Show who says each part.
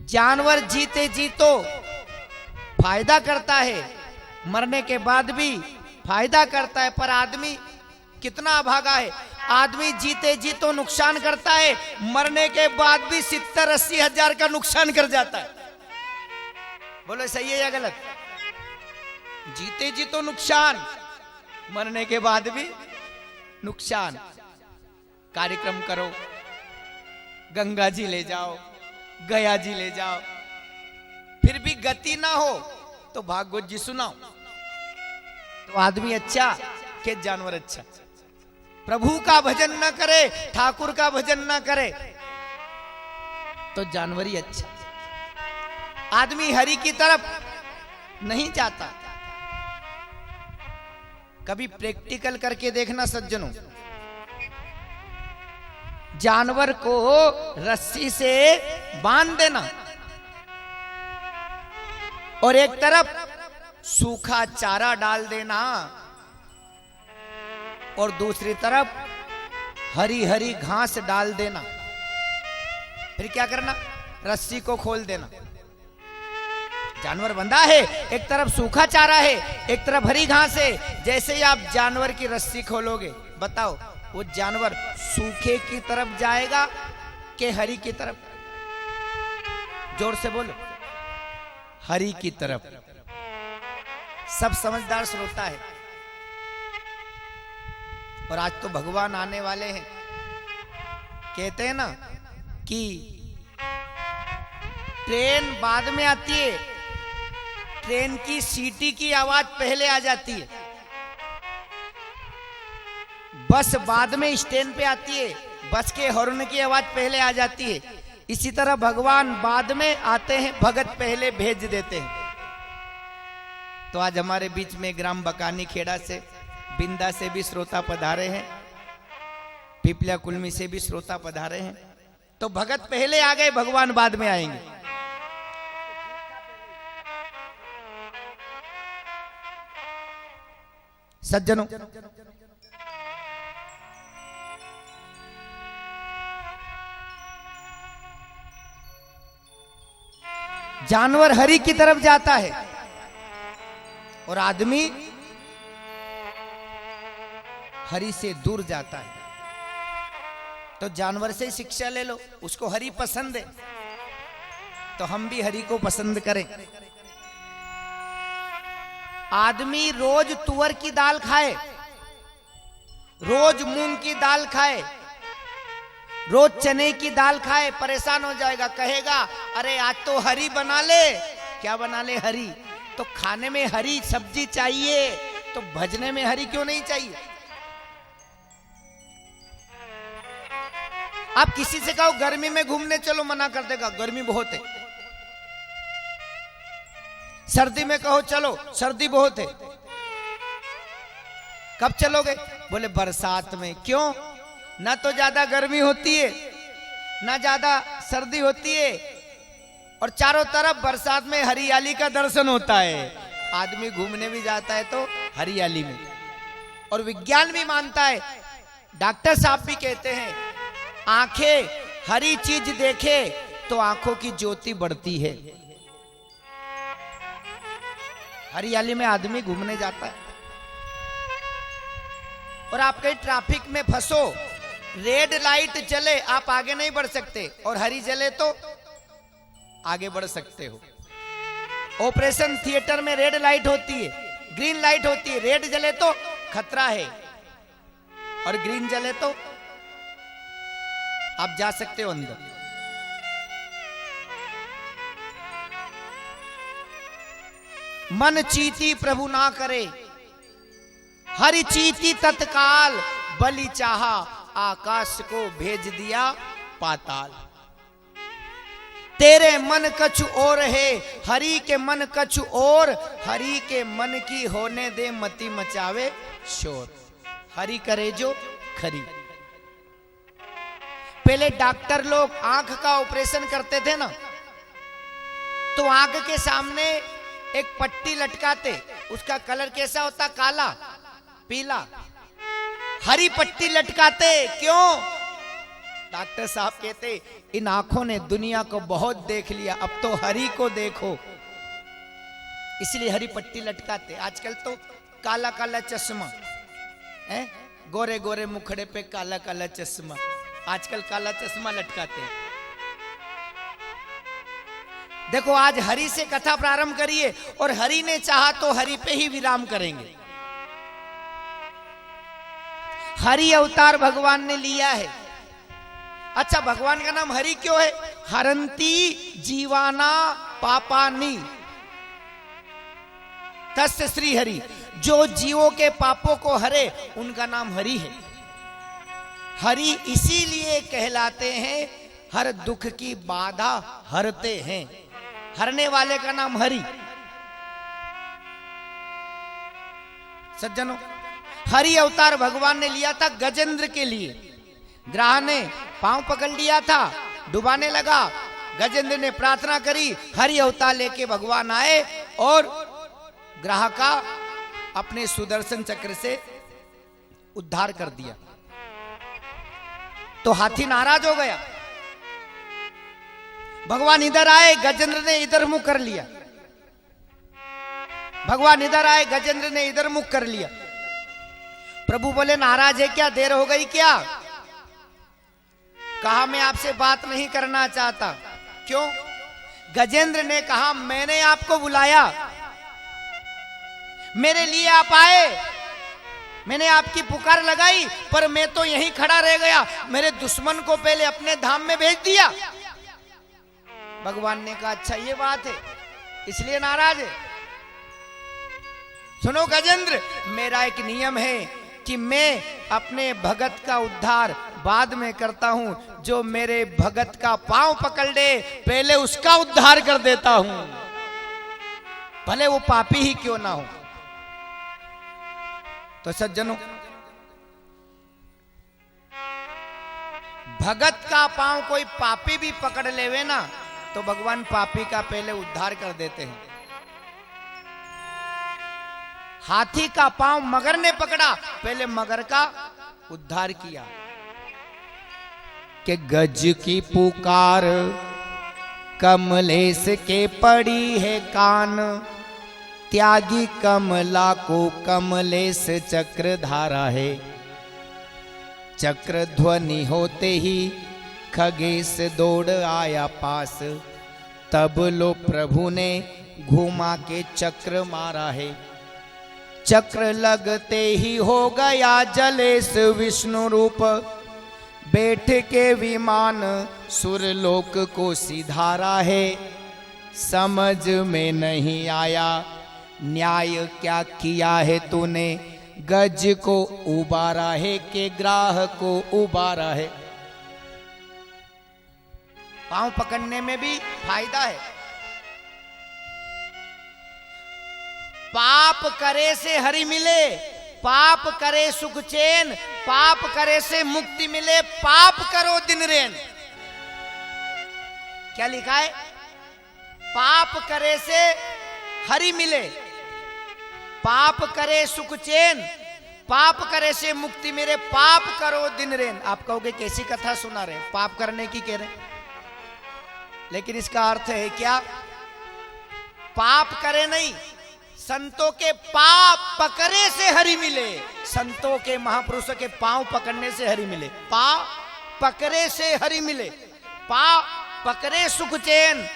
Speaker 1: जानवर जीते जी तो फायदा करता है, मरने के बाद भी फायदा करता है, पर आदमी कितना अभागा है। आदमी जीते जी तो नुकसान करता है, मरने के बाद भी 70-80 हजार का नुकसान कर जाता है। बोलो सही है या गलत? जीते जी तो नुकसान, मरने के बाद भी नुकसान। कार्यक्रम करो, गंगा जी ले जाओ, गया जी ले जाओ, फिर भी गति ना हो तो भागवत जी सुनाओ। तो आदमी अच्छा कि जानवर अच्छा? प्रभु का भजन ना करे, ठाकुर का भजन ना करे तो जानवर ही अच्छा। आदमी हरि की तरफ नहीं जाता। कभी प्रैक्टिकल करके देखना सज्जनों, जानवर को रस्सी से बांध देना और एक तरफ सूखा चारा डाल देना और दूसरी तरफ हरी हरी घास डाल देना, फिर क्या करना? रस्सी को खोल देना। जानवर बंधा है, एक तरफ सूखा चारा है, एक तरफ हरी घास है। जैसे ही आप जानवर की रस्सी खोलोगे, बताओ वो जानवर सूखे की तरफ जाएगा कि हरी की तरफ? जोर से बोलो। हरी की तरफ। सब समझदार श्रोता है। और आज तो भगवान आने वाले हैं। कहते हैं ना कि ट्रेन बाद में आती है, ट्रेन की सीटी की आवाज पहले आ जाती है, बस बाद में स्टैंड पे आती है, बस के हॉर्न की आवाज पहले आ जाती है। इसी तरह भगवान बाद में आते हैं, भगत पहले भेज देते हैं। तो आज हमारे बीच में ग्राम बकानी खेड़ा से, बिंदा से भी श्रोता पधारे हैं, पिपलिया कुलमी से भी श्रोता पधारे हैं। तो भगत पहले आ गए, भगवान बाद में आएंगे। सज्जनों, जानवर हरि की तरफ जाता है और आदमी हरि से दूर जाता है। तो जानवर से शिक्षा ले लो, उसको हरि पसंद है तो हम भी हरि को पसंद करें। आदमी रोज तुअर की दाल खाए, रोज मूंग की दाल खाए, रोज चने की दाल खाए, परेशान हो जाएगा। कहेगा अरे आज तो हरी बना ले। क्या बना ले? हरी। तो खाने में हरी सब्जी चाहिए, तो भजने में हरी क्यों नहीं चाहिए? आप किसी से कहो गर्मी में घूमने चलो, मना कर देगा, गर्मी बहुत है। सर्दी में कहो चलो, सर्दी बहुत है। कब चलोगे? बोले बरसात में। क्यों? ना तो ज्यादा गर्मी होती है, ना ज्यादा सर्दी होती है, और चारों तरफ बरसात में हरियाली का दर्शन होता है। आदमी घूमने भी जाता है तो हरियाली में। और विज्ञान भी मानता है, डॉक्टर साहब भी कहते हैं, आंखें हरी चीज देखे तो आंखों की ज्योति बढ़ती है। हरियाली में आदमी घूमने जाता है। और आप कहीं ट्रैफिक में फंसो, रेड लाइट जले, आप आगे नहीं बढ़ सकते, और हरी जले तो आगे बढ़ सकते हो। ऑपरेशन थिएटर में रेड लाइट होती है, ग्रीन लाइट होती है। रेड जले तो खतरा है, और ग्रीन जले तो आप जा सकते हो अंदर। मन चीती प्रभु ना करे, हरि चीती तत्काल, बलि चाहा आकाश को भेज दिया पाताल। तेरे मन कछु और है, हरि के मन कछु और, हरि के मन की होने दे मति मचावे शोर। हरि करे जो खरी। पहले डॉक्टर लोग आंख का ऑपरेशन करते थे ना, तो आंख के सामने एक पट्टी लटकाते, उसका कलर कैसा होता? काला पीला। हरी पट्टी लटकाते। क्यों? डॉक्टर साहब कहते इन आंखों ने दुनिया को बहुत देख लिया, अब तो हरि को देखो। इसलिए हरी पट्टी लटकाते। आजकल तो काला काला चश्मा है, गोरे गोरे मुखड़े पे काला काला चश्मा, आजकल काला चश्मा लटकाते हैं। देखो आज हरि से कथा प्रारंभ करिए और हरि ने चाहा तो हरि पे ही विराम करेंगे। हरि अवतार भगवान ने लिया है। अच्छा, भगवान का नाम हरि क्यों है? हरंती जीवाना पापानी तस्य श्री हरि। जो जीवों के पापों को हरे उनका नाम हरि है। हरि इसीलिए कहलाते हैं हर दुख की बाधा हरते हैं। हरने वाले का नाम हरि। सज्जनों, हरि अवतार भगवान ने लिया था गजेंद्र के लिए। ग्राह ने पांव पकड़ लिया था, डुबाने लगा। गजेंद्र ने प्रार्थना करी, हरि अवतार लेके भगवान आए और ग्राह का अपने सुदर्शन चक्र से उद्धार कर दिया। तो हाथी नाराज हो गया। भगवान इधर आए, गजेंद्र ने इधर मुंह कर लिया। भगवान इधर आए, गजेंद्र ने इधर मुंह कर लिया। प्रभु बोले, नाराज है क्या? देर हो गई क्या? कहा, मैं आपसे बात नहीं करना चाहता। क्यों? गजेंद्र ने कहा, मैंने आपको बुलाया, मेरे लिए आप आए, मैंने आपकी पुकार लगाई, पर मैं तो यहीं खड़ा रह गया। मेरे दुश्मन को पहले अपने धाम में भेज दिया। भगवान ने कहा, अच्छा ये बात है, इसलिए नाराज है। सुनो गजेंद्र, मेरा एक नियम है कि मैं अपने भगत का उद्धार बाद में करता हूं। जो मेरे भगत का पांव पकड़ ले, पहले उसका उद्धार कर देता हूं, भले वो पापी ही क्यों ना हो। तो सज्जनों, भगत का पांव कोई पापी भी पकड़ लेवे ना, तो भगवान पापी का पहले उद्धार कर देते हैं। हाथी का पांव मगर ने पकड़ा, पहले मगर का उद्धार किया। कि गज की पुकार कमलेश के पड़ी है कान, त्यागी कमला को कमलेश चक्र धारा है। चक्र ध्वनि होते ही खगेश दौड़ आया पास, तब लो प्रभु ने घुमा के चक्र मारा है। चक्र लगते ही हो गया जलेश विष्णु रूप, बैठ के विमान सुरलोक को सिधारा है। समझ में नहीं आया न्याय क्या किया है तूने, गज को उबारा है के ग्राह को उबारा है। पांव पकड़ने में भी फायदा है। पाप करे से हरि मिले, पाप करे सुख चैन, पाप करे से मुक्ति मिले, पाप करो दिन रैन। क्या लिखा है? पाप करे से हरि मिले, पाप करे सुख चैन, पाप करे से मुक्ति मिले, पाप करो दिन रैन। आप कहोगे कैसी कथा सुना रहे, पाप करने की कह रहे, लेकिन इसका अर्थ है क्या? पाप करे नहीं, संतों के पाप पकड़े से हरि मिले। संतों के, महापुरुषों के पांव पकड़ने से हरि मिले। पा पकड़े से हरि मिले, पा पकड़े सुख चैन,